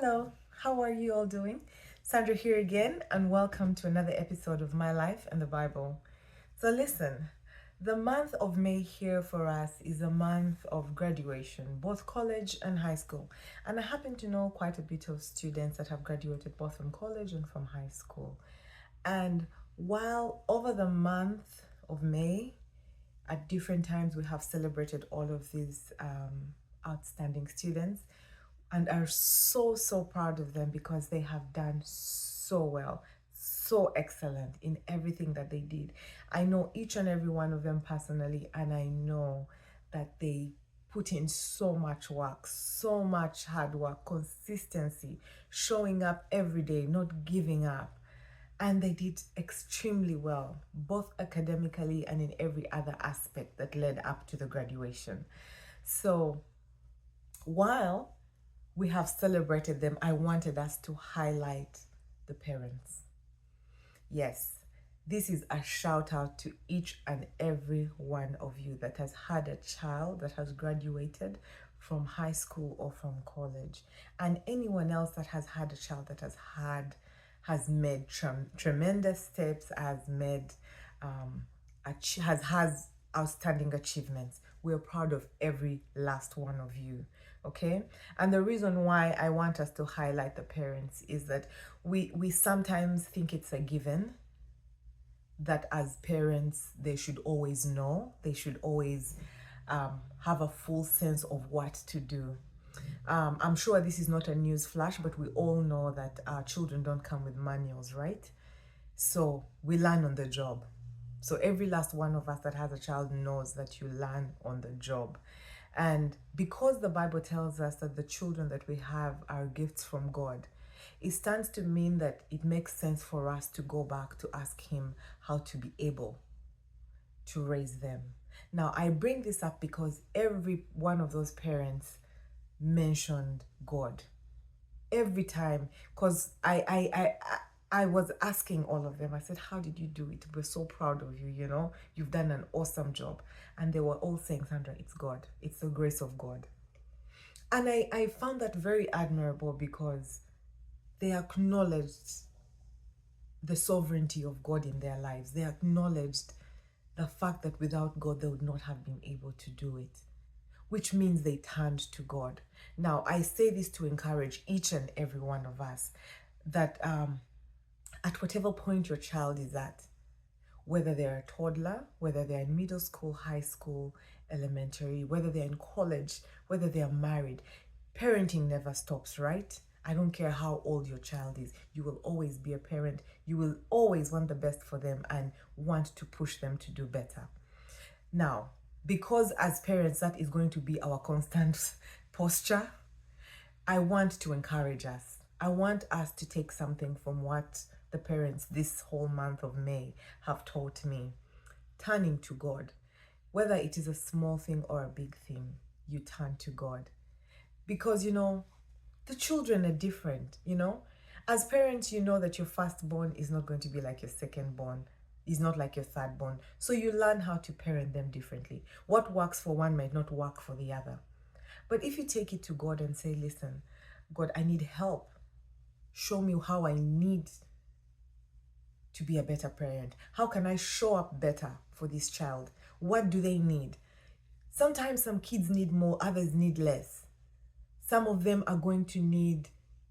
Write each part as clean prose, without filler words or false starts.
Hello, how are you all doing? Sandra here again, and welcome to another episode of My Life and the Bible. So, listen, the month of May here for us is a month of graduation, both college and high school. And I happen to know quite a bit of students that have graduated both from college and from high school. And while over the month of May, at different times, we have celebrated all of these outstanding students and are so proud of them because they have done so well, so excellent in everything that they did. I know each and every one of them personally, and I know that they put in so much work, so much hard work, consistency, showing up every day, not giving up. And they did extremely well, both academically and in every other aspect that led up to the graduation. So while we have celebrated them, I wanted us to highlight the parents. Yes, this is a shout out to each and every one of you that has had a child that has graduated from high school or from college, and anyone else that has had a child that has made tremendous steps, has made has outstanding achievements. We're proud of every last one of you. Okay, and the reason why I want us to highlight the parents is that we sometimes think it's a given that as parents they should always know, they should always have a full sense of what to do. I'm sure this is not a news flash, but we all know that our children don't come with manuals, right? So we learn on the job. So every last one of us that has a child knows that you learn on the job. And because the Bible tells us that the children that we have are gifts from God, it stands to mean that it makes sense for us to go back to ask Him how to be able to raise them. Now, I bring this up because every one of those parents mentioned God every time, because I was asking all of them. I said, how did you do it? We're so proud of you, you've done an awesome job. And they were all saying, Sandra, it's God, it's the grace of God. And I found that very admirable because they acknowledged the sovereignty of God in their lives. They acknowledged the fact that without God they would not have been able to do it, which means they turned to God. Now, I say this to encourage each and every one of us that at whatever point your child is at, whether they're a toddler, whether they're in middle school, high school, elementary, whether they're in college, whether they're married, parenting never stops, right? I don't care how old your child is. You will always be a parent. You will always want the best for them and want to push them to do better. Now, because as parents, that is going to be our constant posture, I want to encourage us. I want us to take something from what the parents this whole month of May have taught me. Turning to God. Whether it is a small thing or a big thing, you turn to God. Because, the children are different, As parents, you know that your firstborn is not going to be like your secondborn, is not like your thirdborn. So you learn how to parent them differently. What works for one might not work for the other. But if you take it to God and say, listen, God, I need help. Show me how I need to be a better parent. How can I show up better for this child? What do they need? Sometimes some kids need more, others need less. Some of them are going to need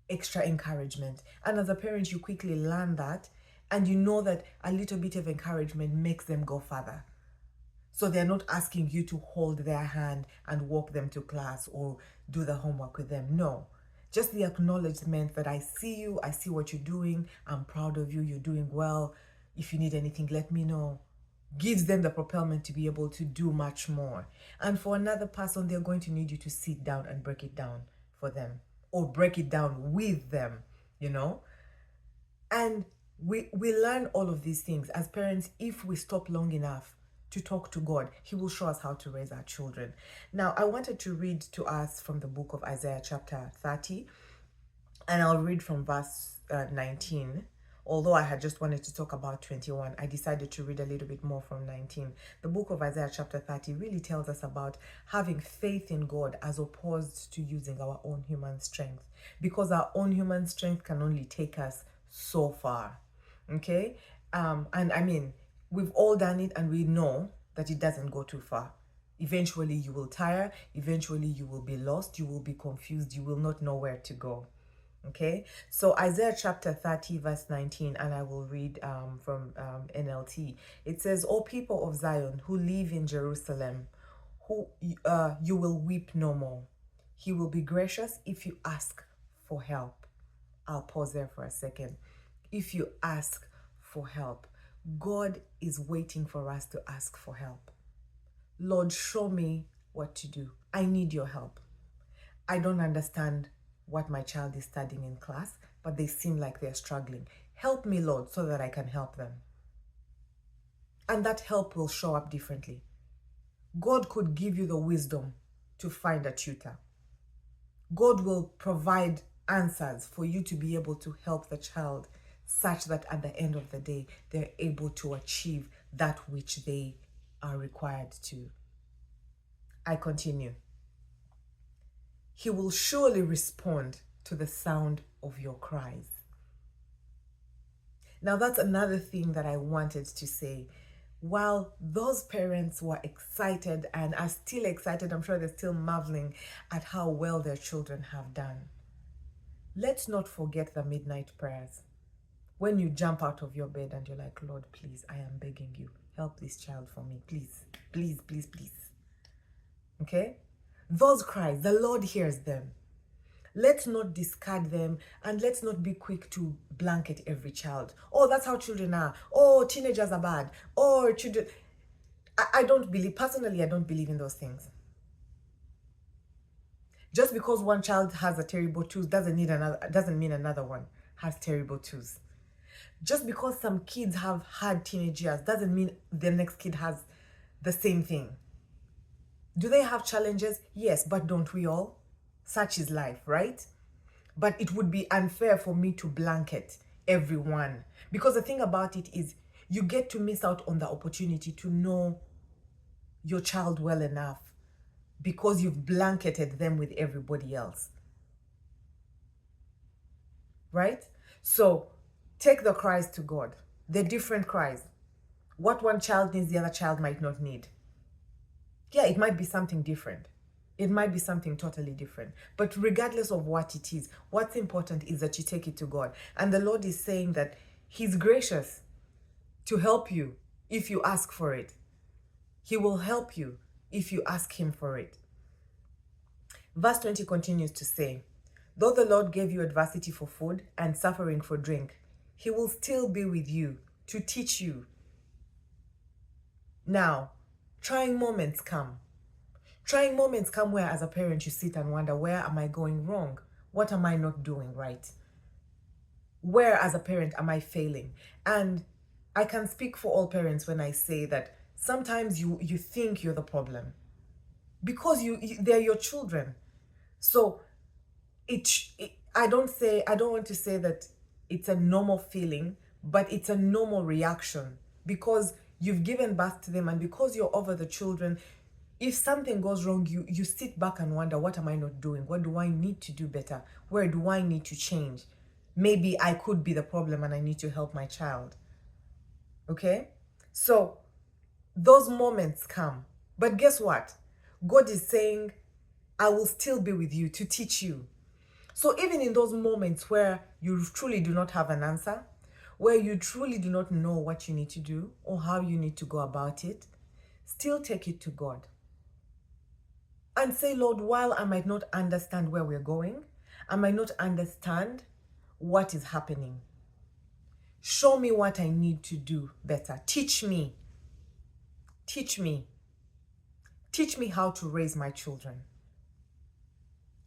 extra encouragement. And as a parent, you quickly learn that, and you know that a little bit of encouragement makes them go further. So they're not asking you to hold their hand and walk them to class or do the homework with them. No, just the acknowledgement that I see you, I see what you're doing, I'm proud of you, you're doing well. If you need anything, let me know. Gives them the propelment to be able to do much more. And for another person, they're going to need you to sit down and break it down for them, or break it down with them, And we learn all of these things as parents if we stop long enough to talk to God. He will show us how to raise our children. Now, I wanted to read to us from the book of Isaiah chapter 30, and I'll read from verse 19 although I had just wanted to talk about 21, I decided to read a little bit more from 19. The book of Isaiah chapter 30 really tells us about having faith in God as opposed to using our own human strength, because our own human strength can only take us so far. Okay? And I mean, we've all done it and we know that it doesn't go too far. Eventually you will tire, eventually you will be lost, you will be confused, you will not know where to go. Okay, so Isaiah chapter 30 verse 19, and I will read from NLT. It says, "O people of Zion who live in Jerusalem, who you will weep no more. He will be gracious if you ask for help." I'll pause there for a second. If you ask for help, God is waiting for us to ask for help. Lord, show me what to do. I need your help. I don't understand what my child is studying in class, but they seem like they're struggling. Help me, Lord, so that I can help them. And that help will show up differently. God could give you the wisdom to find a tutor. God will provide answers for you to be able to help the child such that at the end of the day, they're able to achieve that which they are required to. I continue. He will surely respond to the sound of your cries. Now, that's another thing that I wanted to say. While those parents were excited and are still excited, I'm sure they're still marveling at how well their children have done. Let's not forget the midnight prayers. When you jump out of your bed and you're like, Lord, please, I am begging you, help this child for me, please, please, please, please. Okay? Those cries, the Lord hears them. Let's not discard them, and let's not be quick to blanket every child. Oh, that's how children are. Oh, teenagers are bad. Oh, children. I don't believe, personally, I don't believe in those things. Just because one child has a terrible tooth doesn't mean another one has terrible tooth. Just because some kids have had teenage years doesn't mean the next kid has the same thing. Do they have challenges? Yes, but don't we all? Such is life, right? But it would be unfair for me to blanket everyone, because the thing about it is you get to miss out on the opportunity to know your child well enough because you've blanketed them with everybody else. Right? So take the cries to God. They're different cries. What one child needs, the other child might not need. Yeah, it might be something different. It might be something totally different. But regardless of what it is, what's important is that you take it to God. And the Lord is saying that He's gracious to help you if you ask for it. He will help you if you ask Him for it. Verse 20 continues to say, "Though the Lord gave you adversity for food and suffering for drink, He will still be with you to teach you." Now, trying moments come. Trying moments come where as a parent you sit and wonder, where am I going wrong? What am I not doing right? Where as a parent am I failing? And I can speak for all parents when I say that sometimes you think you're the problem because they're your children. So I don't want to say that it's a normal feeling, but it's a normal reaction because you've given birth to them, and because you're over the children, if something goes wrong, you sit back and wonder, what am I not doing? What do I need to do better? Where do I need to change? Maybe I could be the problem and I need to help my child. Okay? So those moments come. But guess what? God is saying, I will still be with you to teach you. So even in those moments where you truly do not have an answer, where you truly do not know what you need to do or how you need to go about it, still take it to God. And say, Lord, while I might not understand where we're going, I might not understand what is happening, show me what I need to do better. Teach me. Teach me. Teach me how to raise my children.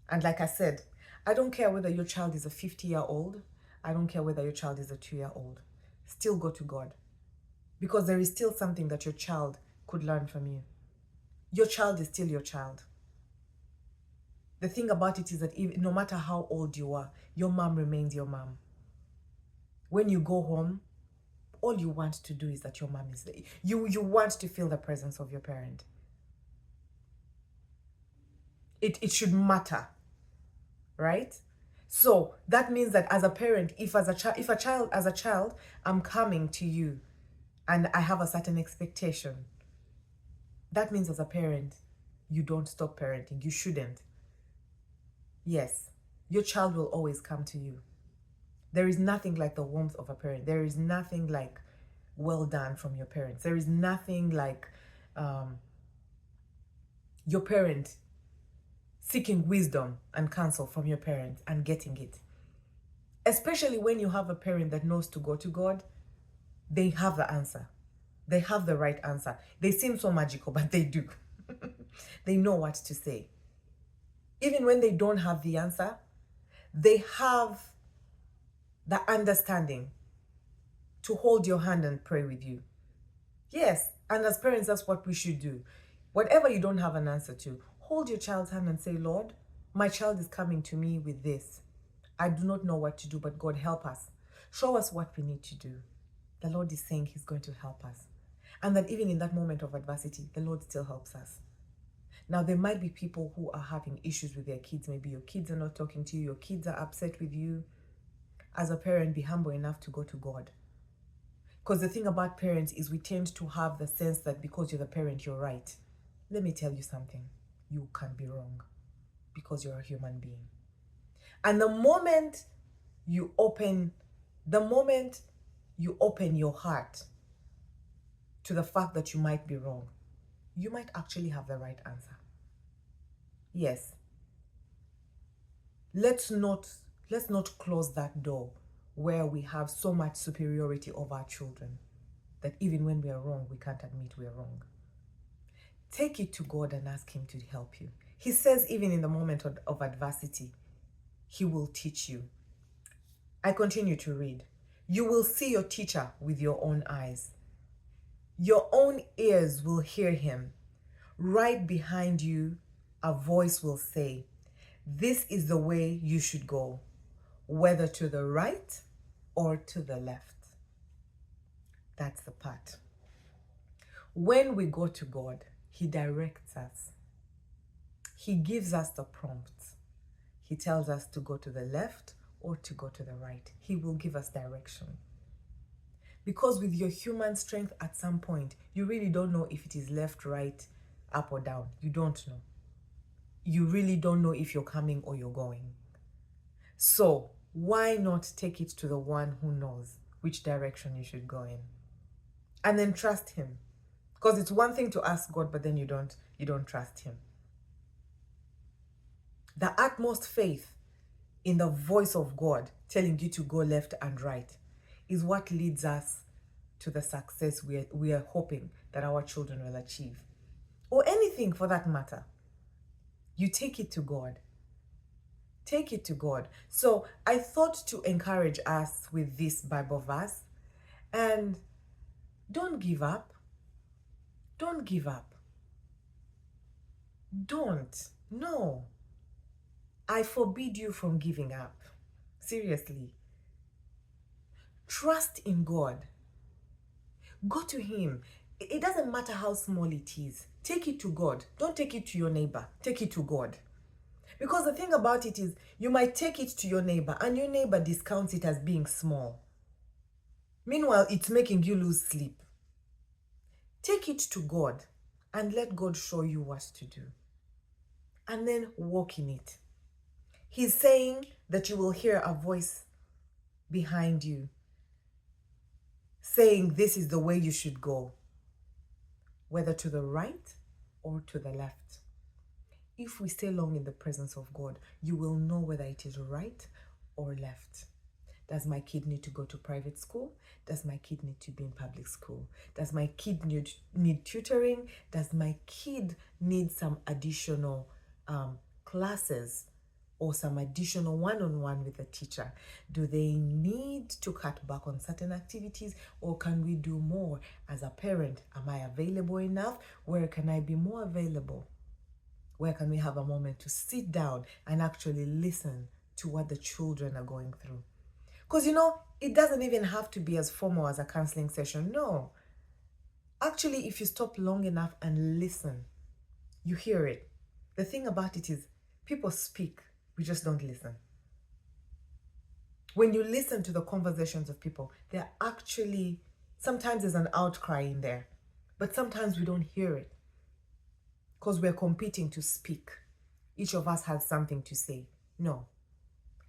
And like I said, I don't care whether your child is a 50-year-old. I don't care whether your child is a 2-year-old. Still go to God. Because there is still something that your child could learn from you. Your child is still your child. The thing about it is that no matter how old you are, your mom remains your mom. When you go home, all you want to do is that your mom is there. You want to feel the presence of your parent. It should matter, right? So that means that as a parent, if as a child, I'm coming to you and I have a certain expectation, that means as a parent, you don't stop parenting. You shouldn't. Yes, your child will always come to you. There is nothing like the warmth of a parent. There is nothing like well done from your parents. There is nothing like your parent seeking wisdom and counsel from your parents and getting it. Especially when you have a parent that knows to go to God, they have the answer. They have the right answer. They seem so magical, but they do. They know what to say. Even when they don't have the answer, they have the understanding to hold your hand and pray with you. Yes, and as parents, that's what we should do. Whatever you don't have an answer to, hold your child's hand and say, Lord, my child is coming to me with this. I do not know what to do, but God, help us. Show us what we need to do. The Lord is saying He's going to help us. And that even in that moment of adversity, the Lord still helps us. Now, there might be people who are having issues with their kids. Maybe your kids are not talking to you. Your kids are upset with you. As a parent, be humble enough to go to God. Because the thing about parents is we tend to have the sense that because you're the parent, you're right. Let me tell you something. You can be wrong because you're a human being. And the moment you open your heart to the fact that you might be wrong, you might actually have the right answer. Yes. Let's not close that door where we have so much superiority over our children that even when we are wrong, we can't admit we are wrong. Take it to God and ask Him to help you. He says even in the moment of adversity, He will teach you. I continue to read. You will see your teacher with your own eyes. Your own ears will hear him. Right behind you, a voice will say, this is the way you should go, whether to the right or to the left. That's the part. When we go to God, He directs us. He gives us the prompts. He tells us to go to the left or to go to the right. He will give us direction. Because with your human strength, at some point, you really don't know if it is left, right, up or down. You don't know. You really don't know if you're coming or you're going. So why not take it to the one who knows which direction you should go in? And then trust Him. Because it's one thing to ask God, but then you don't trust Him. The utmost faith in the voice of God telling you to go left and right is what leads us to the success we are hoping that our children will achieve. Or anything for that matter. You take it to God. Take it to God. So I thought to encourage us with this Bible verse. And don't give up. Don't give up. Don't. No. I forbid you from giving up. Seriously. Trust in God. Go to Him. It doesn't matter how small it is. Take it to God. Don't take it to your neighbor. Take it to God. Because the thing about it is, you might take it to your neighbor and your neighbor discounts it as being small. Meanwhile, it's making you lose sleep. Take it to God and let God show you what to do. And then walk in it. He's saying that you will hear a voice behind you saying this is the way you should go, whether to the right or to the left. If we stay long in the presence of God, you will know whether it is right or left. Does my kid need to go to private school? Does my kid need to be in public school? Does my kid need tutoring? Does my kid need some additional classes or some additional one-on-one with a teacher? Do they need to cut back on certain activities, or can we do more? As a parent, am I available enough? Where can I be more available? Where can we have a moment to sit down and actually listen to what the children are going through? Because, you know, it doesn't even have to be as formal as a counseling session. No. Actually, if you stop long enough and listen, you hear it. The thing about it is, people speak, we just don't listen. When you listen to the conversations of people, they're actually, sometimes there's an outcry in there, but sometimes we don't hear it because we're competing to speak. Each of us has something to say. No.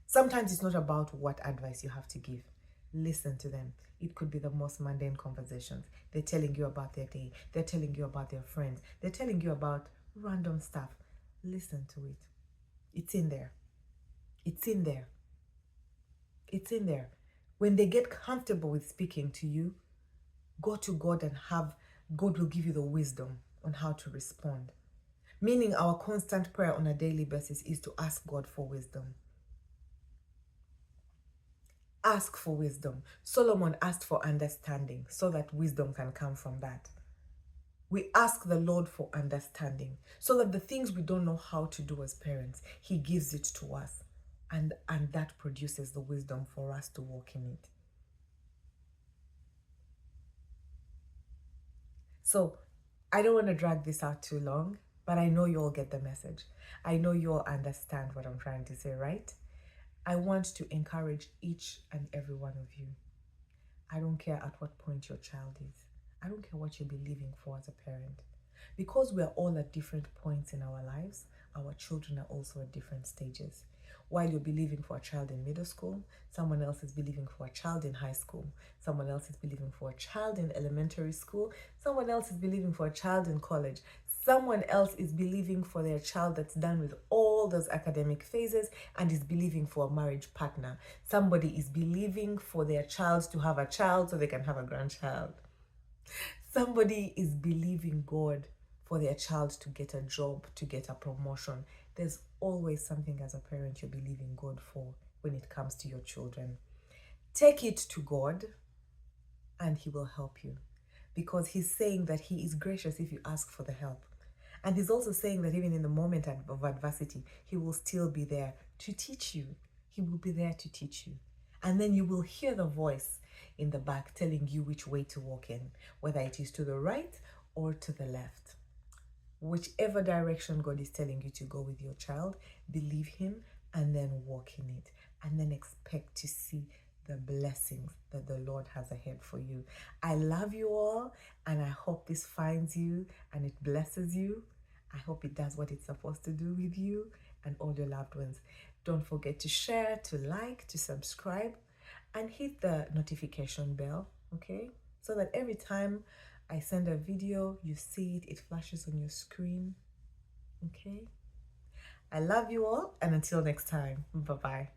Sometimes it's not about what advice you have to give. Listen to them. It could be the most mundane conversations. They're telling you about their day. They're telling you about their friends. They're telling you about random stuff. Listen to it. It's in there. It's in there. It's in there. When they get comfortable with speaking to you, go to God and God will give you the wisdom on how to respond. Meaning our constant prayer on a daily basis is to ask God for wisdom. Ask for wisdom. Solomon asked for understanding so that wisdom can come from that. We ask the Lord for understanding so that the things we don't know how to do as parents, He gives it to us. And that produces the wisdom for us to walk in it. So I don't want to drag this out too long, but I know you all get the message. I know you all understand what I'm trying to say, right? I want to encourage each and every one of you. I don't care at what point your child is. I don't care what you're believing for as a parent. Because we're all at different points in our lives, our children are also at different stages. While you're believing for a child in middle school, someone else is believing for a child in high school. Someone else is believing for a child in elementary school. Someone else is believing for a child in college. Someone else is believing for their child that's done with all those academic phases and is believing for a marriage partner. Somebody is believing for their child to have a child so they can have a grandchild. Somebody is believing God for their child to get a job, to get a promotion. There's always something as a parent you're believing God for when it comes to your children. Take it to God and He will help you, because He's saying that He is gracious if you ask for the help. And He's also saying that even in the moment of adversity, He will still be there to teach you. He will be there to teach you. And then you will hear the voice in the back telling you which way to walk in, whether it is to the right or to the left. Whichever direction God is telling you to go with your child, believe Him and then walk in it. And then expect to see the blessings that the Lord has ahead for you. I love you all, and I hope this finds you and it blesses you. I hope it does what it's supposed to do with you and all your loved ones. Don't forget to share, to like, to subscribe, and hit the notification bell, okay? So that every time I send a video, you see it, it flashes on your screen, okay? I love you all, and until next time, bye-bye.